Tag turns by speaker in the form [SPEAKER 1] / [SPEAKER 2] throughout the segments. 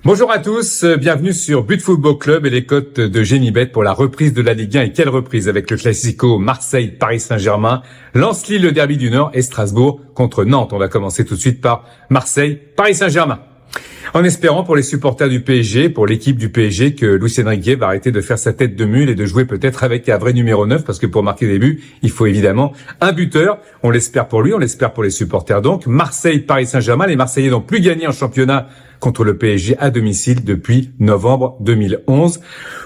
[SPEAKER 1] Bonjour à tous, bienvenue sur But Football Club et les cotes de Génibet pour la reprise de la Ligue 1. Et quelle reprise avec le Classico Marseille-Paris Saint-Germain, Lens-Lille, le derby du Nord et Strasbourg contre Nantes. On va commencer tout de suite par Marseille-Paris Saint-Germain. En espérant pour les supporters du PSG, pour l'équipe du PSG, que Luis Enrique va arrêter de faire sa tête de mule et de jouer peut-être avec un vrai numéro 9, parce que pour marquer des buts, il faut évidemment un buteur. On l'espère pour lui, on l'espère pour les supporters donc. Marseille-Paris Saint-Germain, les Marseillais n'ont plus gagné en championnat contre le PSG à domicile depuis novembre 2011.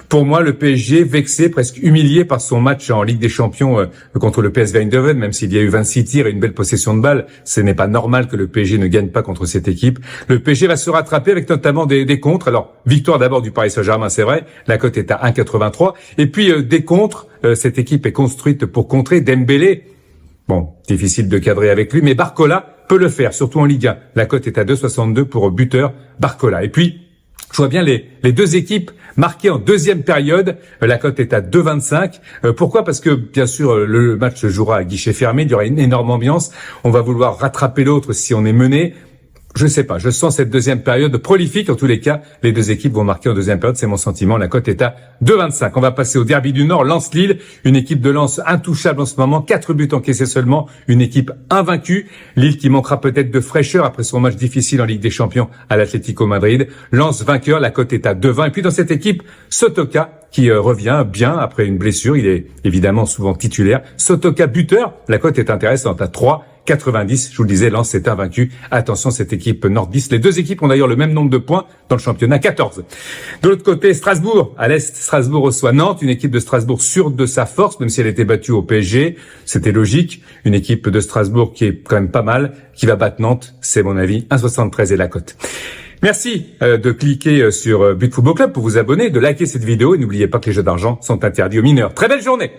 [SPEAKER 1] Pour moi, le PSG vexé, presque humilié par son match en Ligue des Champions contre le PSV Eindhoven, même s'il y a eu 26 tirs et une belle possession de balle, ce n'est pas normal que le PSG ne gagne pas contre cette équipe. Le PSG va se rattraper avec notamment des contres. Alors, victoire d'abord du Paris Saint-Germain, c'est vrai, la cote est à 1,83. Et puis des contres, cette équipe est construite pour contrer Dembélé. Bon, difficile de cadrer avec lui, mais Barcola peut le faire, surtout en Ligue 1. La cote est à 2,62 pour buteur Barcola. Et puis, je vois bien les deux équipes marquées en deuxième période. La cote est à 2,25. Pourquoi ? Parce que, bien sûr, le match se jouera à guichet fermé. Il y aura une énorme ambiance. On va vouloir rattraper l'autre si on est mené. Je sais pas, je sens cette deuxième période prolifique. En tous les cas, les deux équipes vont marquer en deuxième période, c'est mon sentiment. La cote est à 2,25. On va passer au derby du Nord, Lens-Lille. Une équipe de Lens intouchable en ce moment, 4 buts encaissés seulement. Une équipe invaincue. Lille qui manquera peut-être de fraîcheur après son match difficile en Ligue des Champions à l'Atlético Madrid. Lens vainqueur, la cote est à 2,20. Et puis dans cette équipe, Sotoka qui revient bien après une blessure. Il est évidemment souvent titulaire. Sotoka buteur, la cote est intéressante à 3,90. Je vous le disais, Lens est invaincu. Attention, cette équipe nordiste. Les deux équipes ont d'ailleurs le même nombre de points dans le championnat, 14. De l'autre côté, Strasbourg. À l'Est, Strasbourg reçoit Nantes. Une équipe de Strasbourg sûre de sa force, même si elle était battue au PSG. C'était logique. Une équipe de Strasbourg qui est quand même pas mal, qui va battre Nantes. C'est mon avis. 1,73 est la cote. Merci de cliquer sur But Football Club pour vous abonner, de liker cette vidéo et n'oubliez pas que les jeux d'argent sont interdits aux mineurs. Très belle journée!